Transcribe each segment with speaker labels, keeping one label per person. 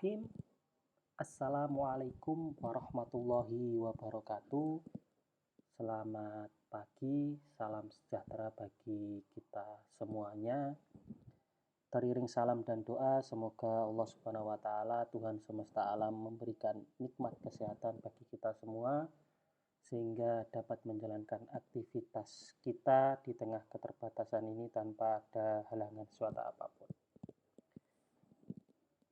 Speaker 1: Bismillahirrahmanirrahim. Assalamualaikum warahmatullahi wabarakatuh. Selamat pagi, salam sejahtera bagi kita semuanya. Teriring salam dan doa, semoga Allah Subhanahu wa Ta'ala, Tuhan semesta alam, memberikan nikmat kesehatan bagi kita semua, sehingga dapat menjalankan aktivitas kita di tengah keterbatasan ini tanpa ada halangan suatu apapun.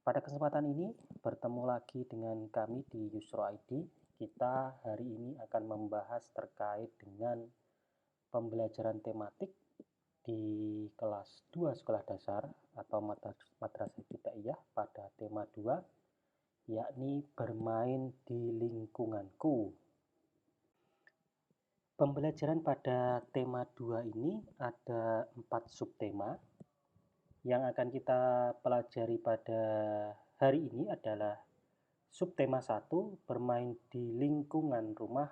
Speaker 1: Pada kesempatan ini bertemu lagi dengan kami di Yusro ID. Kita hari ini akan membahas terkait dengan pembelajaran tematik di kelas 2 sekolah dasar atau Madrasah Ibtidaiyah pada tema 2, yakni bermain di lingkunganku. Pembelajaran pada tema 2 ini ada 4 subtema. Yang akan kita pelajari pada hari ini adalah subtema 1, bermain di lingkungan rumah,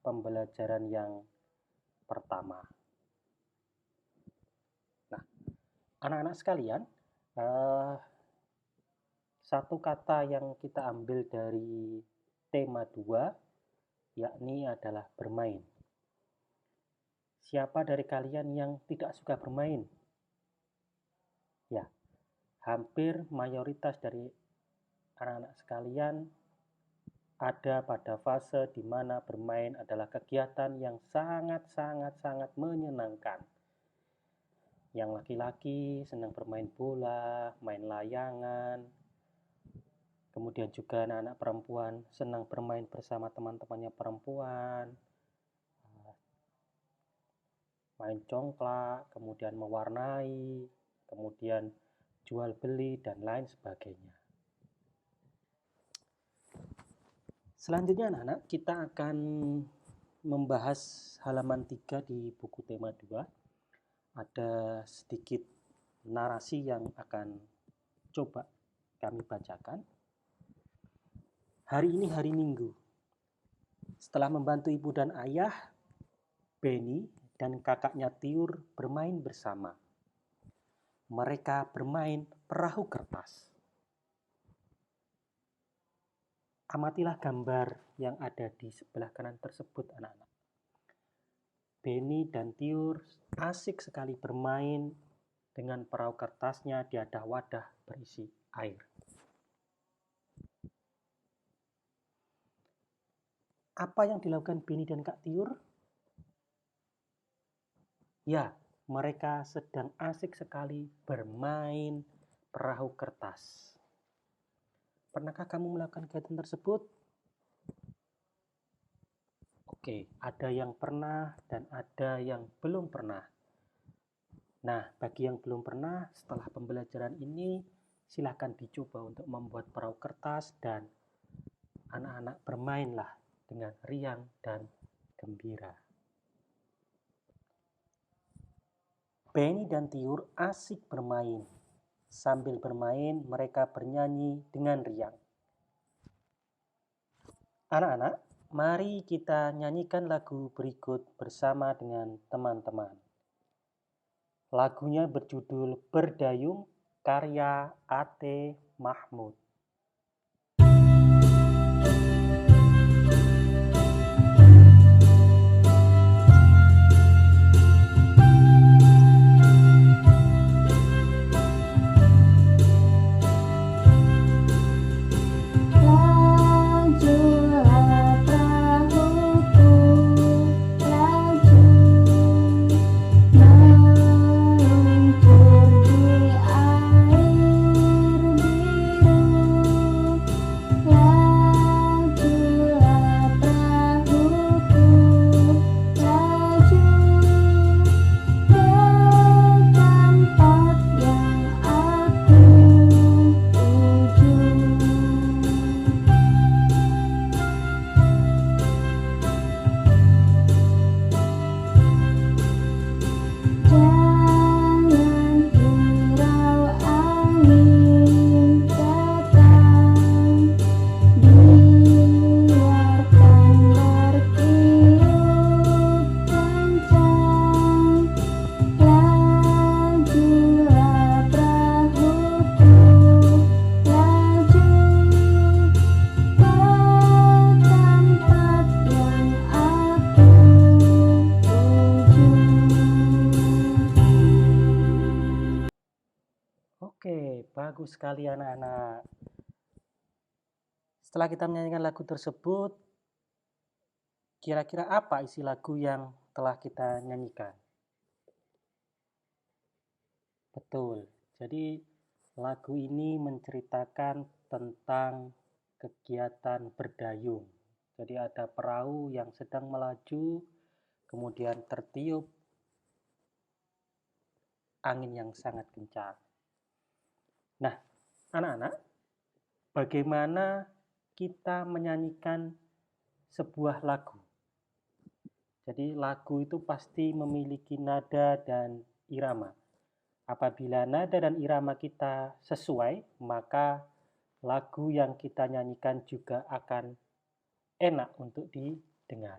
Speaker 1: pembelajaran yang pertama. Nah, anak-anak sekalian, satu kata yang kita ambil dari tema 2 yakni adalah bermain. Siapa dari kalian yang tidak suka bermain? Ya, hampir mayoritas dari anak-anak sekalian ada pada fase di mana bermain adalah kegiatan yang sangat menyenangkan. Yang laki-laki senang bermain bola, main layangan. Kemudian juga anak-anak perempuan senang bermain bersama teman-temannya perempuan, main congklak, kemudian mewarnai, kemudian jual beli, dan lain sebagainya. Selanjutnya anak-anak, kita akan membahas halaman 3 di buku tema 2. Ada sedikit narasi yang akan coba kami bacakan. Hari ini hari Minggu. Setelah membantu ibu dan ayah, Benny dan kakaknya Tiur bermain bersama. Mereka bermain perahu kertas. Amatilah gambar yang ada di sebelah kanan tersebut, anak-anak. Benny dan Tiur asik sekali bermain dengan perahu kertasnya di atas wadah berisi air. Apa yang dilakukan Benny dan Kak Tiur? Ya, mereka sedang asik sekali bermain perahu kertas. Pernahkah kamu melakukan kegiatan tersebut? Oke, ada yang pernah dan ada yang belum pernah. Nah, bagi yang belum pernah, setelah pembelajaran ini, silakan dicoba untuk membuat perahu kertas dan anak-anak bermainlah dengan riang dan gembira. Benny dan Tiur asik bermain. Sambil bermain, mereka bernyanyi dengan riang. Anak-anak, mari kita nyanyikan lagu berikut bersama dengan teman-teman. Lagunya berjudul Berdayung, karya A.T. Mahmud.
Speaker 2: Meluncur di air biru.
Speaker 1: lagu sekali anak-anak. Setelah kita menyanyikan lagu tersebut, kira-kira apa isi lagu yang telah kita nyanyikan? Betul, jadi lagu ini menceritakan tentang kegiatan berdayung. Jadi ada perahu yang sedang melaju, kemudian tertiup angin yang sangat kencang. Nah, anak-anak, bagaimana kita menyanyikan sebuah lagu? Jadi lagu itu pasti memiliki nada dan irama. Apabila nada dan irama kita sesuai, maka lagu yang kita nyanyikan juga akan enak untuk didengar.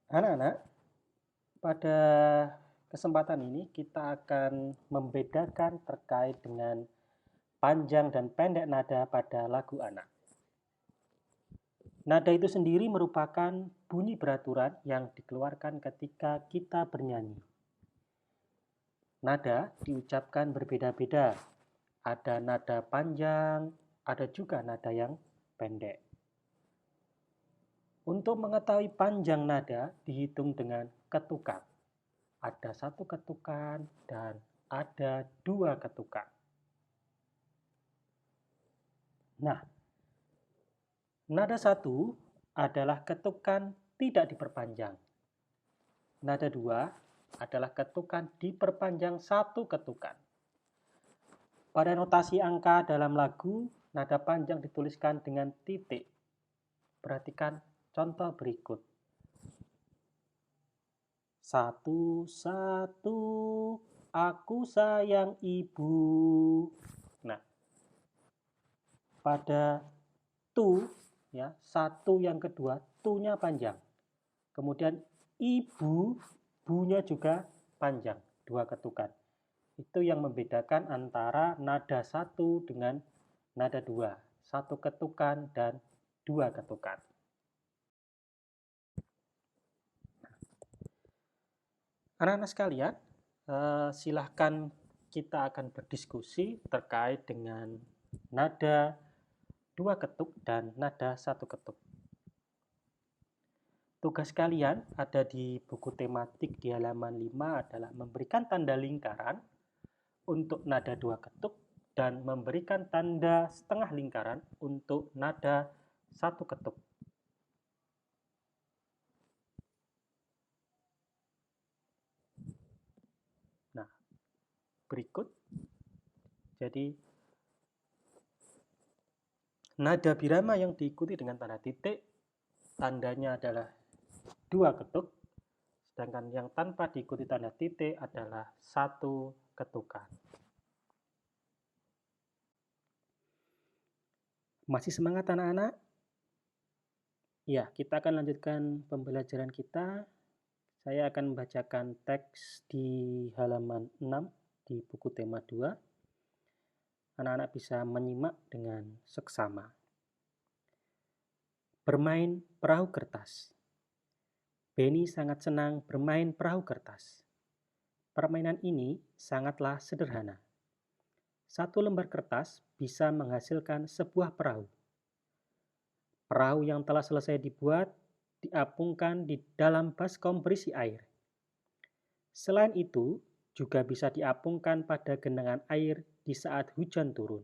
Speaker 1: Anak-anak, pada kesempatan ini kita akan membedakan terkait dengan panjang dan pendek nada pada lagu anak. Nada itu sendiri merupakan bunyi beraturan yang dikeluarkan ketika kita bernyanyi. Nada diucapkan berbeda-beda. Ada nada panjang, ada juga nada yang pendek. Untuk mengetahui panjang nada dihitung dengan ketukan. Ada 1 ketukan dan ada 2 ketukan. Nah, nada 1 adalah ketukan tidak diperpanjang. Nada 2 adalah ketukan diperpanjang 1 ketukan. Pada notasi angka dalam lagu, nada panjang dituliskan dengan titik. Perhatikan contoh berikut. 1, 1, aku sayang ibu. Nah, pada tu, ya, 1 yang kedua, tu-nya panjang. Kemudian ibu, bu-nya juga panjang, 2 ketukan. Itu yang membedakan antara nada 1 dengan nada 2. 1 ketukan dan 2 ketukan. Anak-anak sekalian, silahkan kita akan berdiskusi terkait dengan nada 2 ketuk dan nada 1 ketuk. Tugas kalian ada di buku tematik di halaman 5 adalah memberikan tanda lingkaran untuk nada 2 ketuk dan memberikan tanda setengah lingkaran untuk nada 1 ketuk. Nah, berikut. Jadi, nada birama yang diikuti dengan tanda titik, tandanya adalah 2 ketuk, sedangkan yang tanpa diikuti tanda titik adalah 1 ketukan. Masih semangat anak-anak? Ya, kita akan lanjutkan pembelajaran kita. Saya akan membacakan teks di halaman 6 di buku tema 2. Anak-anak bisa menyimak dengan seksama. Bermain perahu kertas. Benny sangat senang bermain perahu kertas. Permainan ini sangatlah sederhana. Satu lembar kertas bisa menghasilkan sebuah perahu. Perahu yang telah selesai dibuat diapungkan di dalam baskom berisi air. Selain itu, juga bisa diapungkan pada genangan air di saat hujan turun.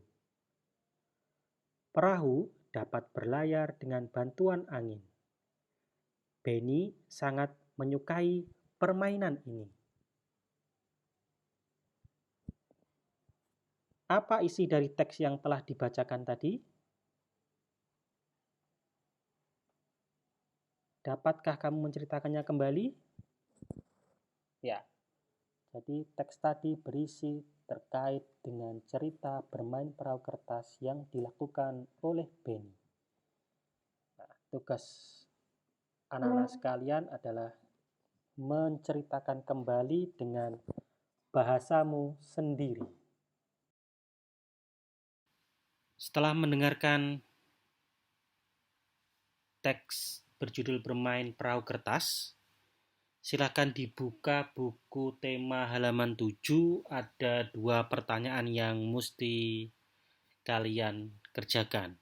Speaker 1: Perahu dapat berlayar dengan bantuan angin. Benny sangat menyukai permainan ini. Apa isi dari teks yang telah dibacakan tadi? Dapatkah kamu menceritakannya kembali? Ya, jadi teks tadi berisi terkait dengan cerita bermain perahu kertas yang dilakukan oleh Benny. Nah, tugas anak-anak sekalian adalah menceritakan kembali dengan bahasamu sendiri. Setelah mendengarkan teks berjudul bermain perahu kertas, silakan dibuka buku tema halaman 7. Ada 2 pertanyaan yang mesti kalian kerjakan.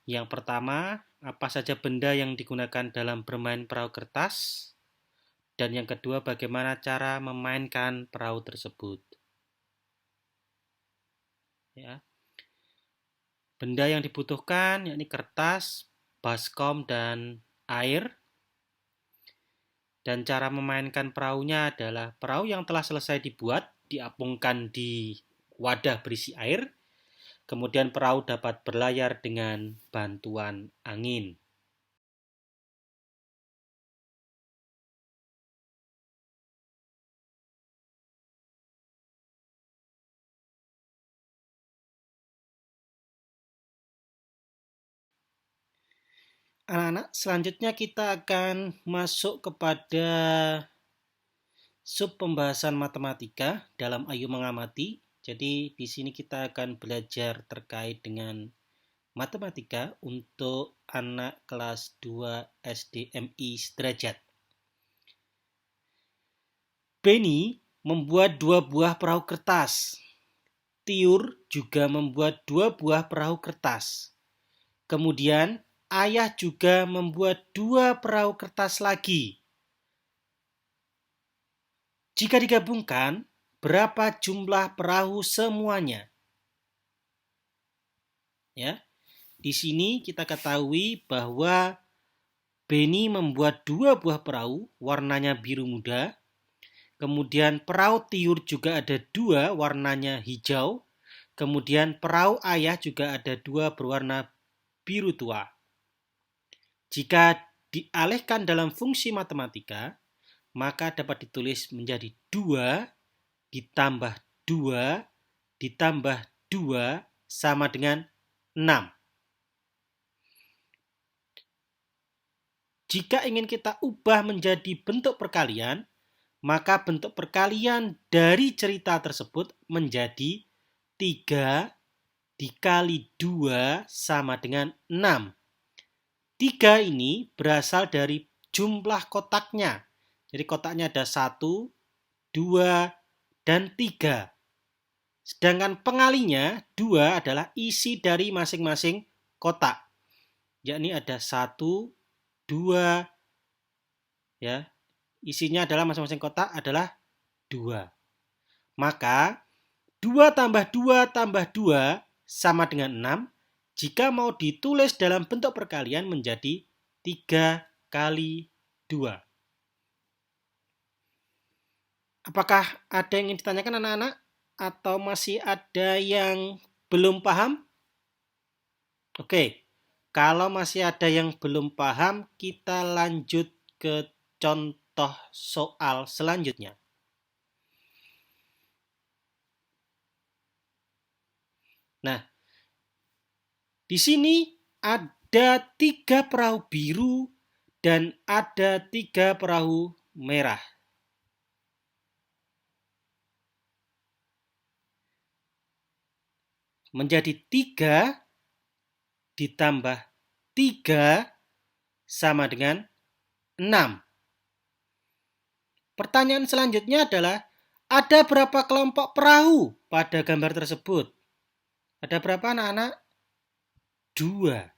Speaker 1: Yang pertama, apa saja benda yang digunakan dalam bermain perahu kertas? Dan yang kedua, bagaimana cara memainkan perahu tersebut? Ya. Benda yang dibutuhkan yakni kertas, baskom, dan air. Dan cara memainkan perahunya adalah perahu yang telah selesai dibuat diapungkan di wadah berisi air. Kemudian perahu dapat berlayar dengan bantuan angin. Anak-anak, selanjutnya kita akan masuk kepada sub pembahasan matematika dalam Ayo Mengamati. Jadi di sini kita akan belajar terkait dengan matematika untuk anak kelas 2 SDMI sederajat. Benny membuat 2 buah perahu kertas. Tiur juga membuat 2 buah perahu kertas. Kemudian ayah juga membuat 2 perahu kertas lagi. Jika digabungkan, berapa jumlah perahu semuanya? Ya, di sini kita ketahui bahwa Benny membuat 2 buah perahu, warnanya biru muda. Kemudian perahu tiur juga ada 2, warnanya hijau. Kemudian perahu ayah juga ada 2 berwarna biru tua. Jika dialihkan dalam fungsi matematika, maka dapat ditulis menjadi 2 ditambah 2 ditambah 2 sama dengan 6. Jika ingin kita ubah menjadi bentuk perkalian, maka bentuk perkalian dari cerita tersebut menjadi 3 dikali 2 sama dengan 6. 3 ini berasal dari jumlah kotaknya. Jadi kotaknya ada 1, 2, dan 3. Sedangkan pengalinya 2 adalah isi dari masing-masing kotak. Yakni ada 1, 2, ya. Isinya adalah masing-masing kotak adalah 2. Maka 2 tambah 2 tambah 2 sama dengan 6. Jika mau ditulis dalam bentuk perkalian menjadi 3 kali 2. Apakah ada yang ingin ditanyakan anak-anak? Atau masih ada yang belum paham? Oke, kalau masih ada yang belum paham, kita lanjut ke contoh soal selanjutnya. Nah, di sini ada 3 perahu biru dan ada 3 perahu merah. Menjadi 3 ditambah 3 sama dengan 6. Pertanyaan selanjutnya adalah, ada berapa kelompok perahu pada gambar tersebut? Ada berapa anak-anak? 2.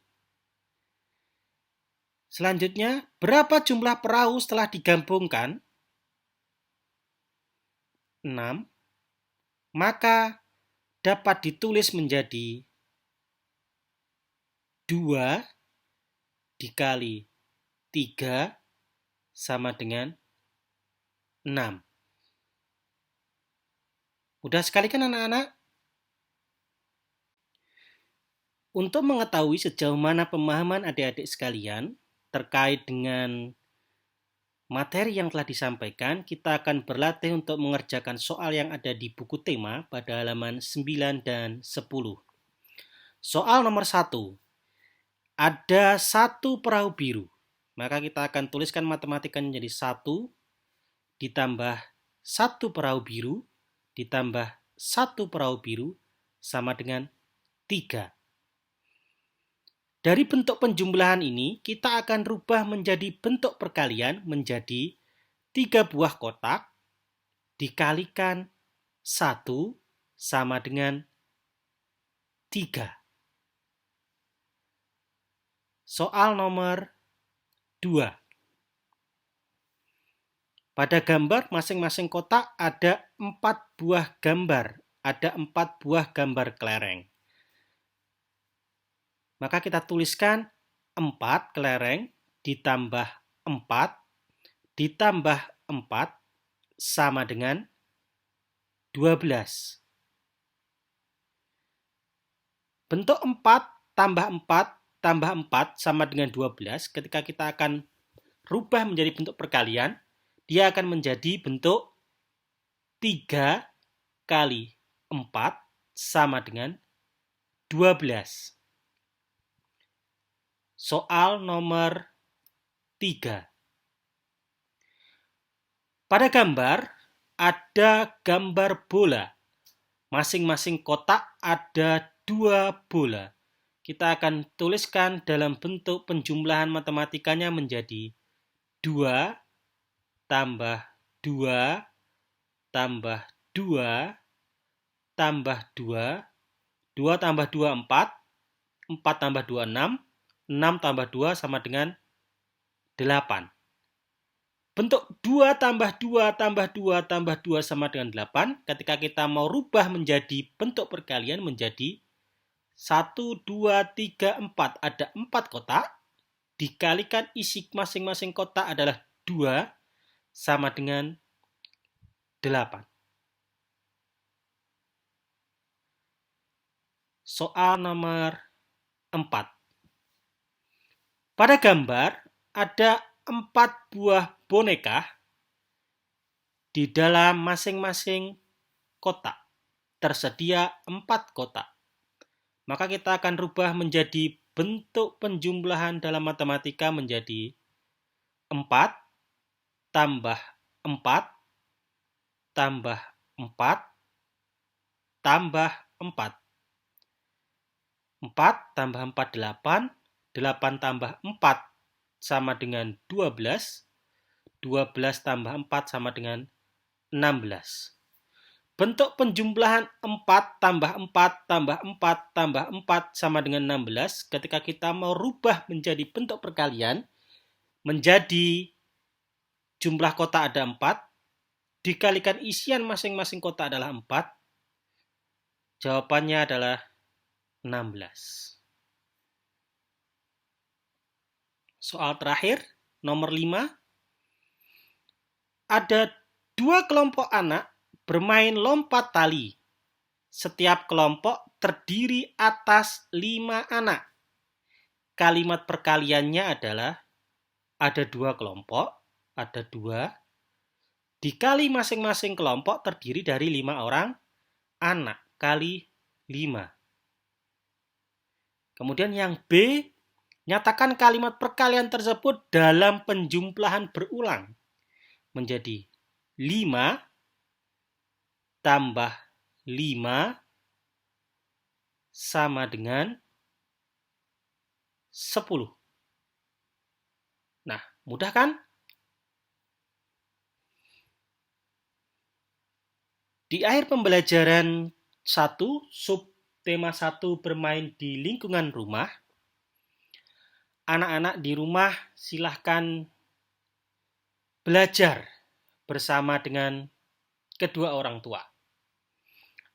Speaker 1: Selanjutnya, berapa jumlah perahu setelah digabungkan? 6. Maka dapat ditulis menjadi 2 dikali 3 sama dengan 6. Mudah sekali kan anak-anak? Untuk mengetahui sejauh mana pemahaman adik-adik sekalian terkait dengan materi yang telah disampaikan, kita akan berlatih untuk mengerjakan soal yang ada di buku tema pada halaman 9 dan 10. Soal nomor 1. Ada 1 perahu biru. Maka kita akan tuliskan matematikanya jadi 1 ditambah 1 perahu biru ditambah 1 perahu biru sama dengan 3. Dari bentuk penjumlahan ini, kita akan rubah menjadi bentuk perkalian menjadi 3 buah kotak dikalikan 1 sama dengan 3. Soal nomor 2. Pada gambar masing-masing kotak ada 4 buah gambar. Ada 4 buah gambar kelereng. Maka kita tuliskan 4 kelereng ditambah 4 ditambah 4 sama dengan 12. Bentuk 4 tambah 4 tambah 4 sama dengan 12. Ketika kita akan rubah menjadi bentuk perkalian, dia akan menjadi bentuk 3 kali 4 sama dengan 12. Soal nomor 3. Pada gambar ada gambar bola. Masing-masing kotak ada 2 bola. Kita akan tuliskan dalam bentuk penjumlahan matematikanya menjadi 2 tambah 2 tambah 2 tambah 2, 2 tambah 2 4, 4 tambah 2 6, 6 tambah 2 sama dengan 8. Bentuk 2 tambah 2 tambah 2 tambah 2 sama dengan 8. Ketika kita mau rubah menjadi bentuk perkalian menjadi 1, 2, 3, 4. Ada 4 kotak. Dikalikan isi masing-masing kotak adalah 2 sama dengan 8. Soal nomor 4. Pada gambar ada 4 buah boneka di dalam masing-masing kotak. Tersedia 4 kotak. Maka kita akan rubah menjadi bentuk penjumlahan dalam matematika menjadi 4 tambah 4 tambah 4 tambah 4. 4 tambah 4 8, 8 tambah 4 sama dengan 12, 12 tambah 4 sama dengan 16. Bentuk penjumlahan 4 tambah 4 tambah 4 tambah 4 sama dengan 16. Ketika kita mau rubah menjadi bentuk perkalian, menjadi jumlah kotak ada 4, dikalikan isian masing-masing kotak adalah 4, jawabannya adalah 16. Soal terakhir, nomor 5. Ada 2 kelompok anak bermain lompat tali. Setiap kelompok terdiri atas 5 anak. Kalimat perkaliannya adalah ada 2 kelompok, ada 2, dikali masing-masing kelompok terdiri dari 5 orang anak, kali 5. Kemudian yang B, nyatakan kalimat perkalian tersebut dalam penjumlahan berulang. menjadi 5 tambah 5 sama dengan 10. Nah, mudah kan? Di akhir pembelajaran 1, subtema 1 bermain di lingkungan rumah, anak-anak di rumah silahkan belajar bersama dengan kedua orang tua.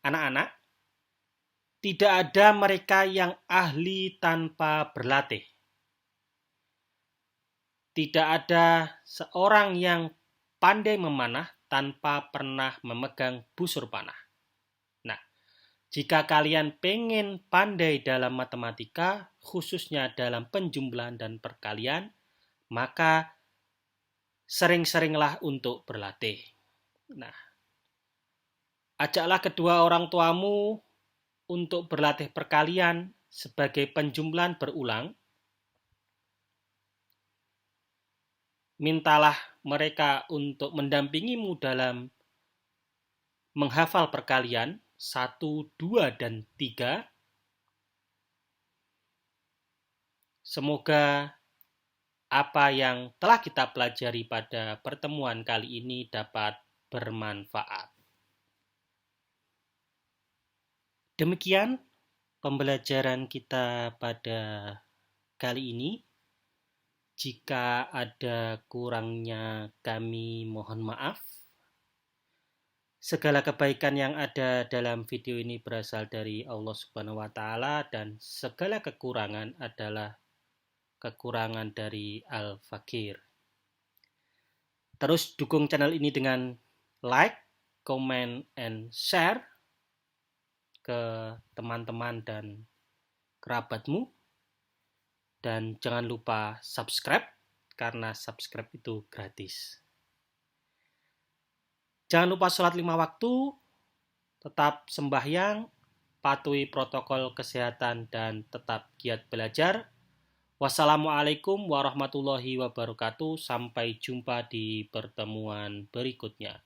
Speaker 1: Anak-anak, tidak ada mereka yang ahli tanpa berlatih. Tidak ada seorang yang pandai memanah tanpa pernah memegang busur panah. Nah, jika kalian pengen pandai dalam matematika, khususnya dalam penjumlahan dan perkalian, maka sering-seringlah untuk berlatih. Nah, ajaklah kedua orang tuamu untuk berlatih perkalian sebagai penjumlahan berulang. Mintalah mereka untuk mendampingimu dalam menghafal perkalian 1, 2, dan 3. Semoga apa yang telah kita pelajari pada pertemuan kali ini dapat bermanfaat. Demikian pembelajaran kita pada kali ini. Jika ada kurangnya, kami mohon maaf. Segala kebaikan yang ada dalam video ini berasal dari Allah Subhanahu wa Ta'ala, dan segala kekurangan adalah kekurangan dari Al-Fakir. Terus dukung channel ini dengan like, comment, and share ke teman-teman dan kerabatmu. Dan jangan lupa subscribe, karena subscribe itu gratis. Jangan lupa sholat 5 waktu, tetap sembahyang, patuhi protokol kesehatan, dan tetap giat belajar. Wassalamualaikum warahmatullahi wabarakatuh. Sampai jumpa di pertemuan berikutnya.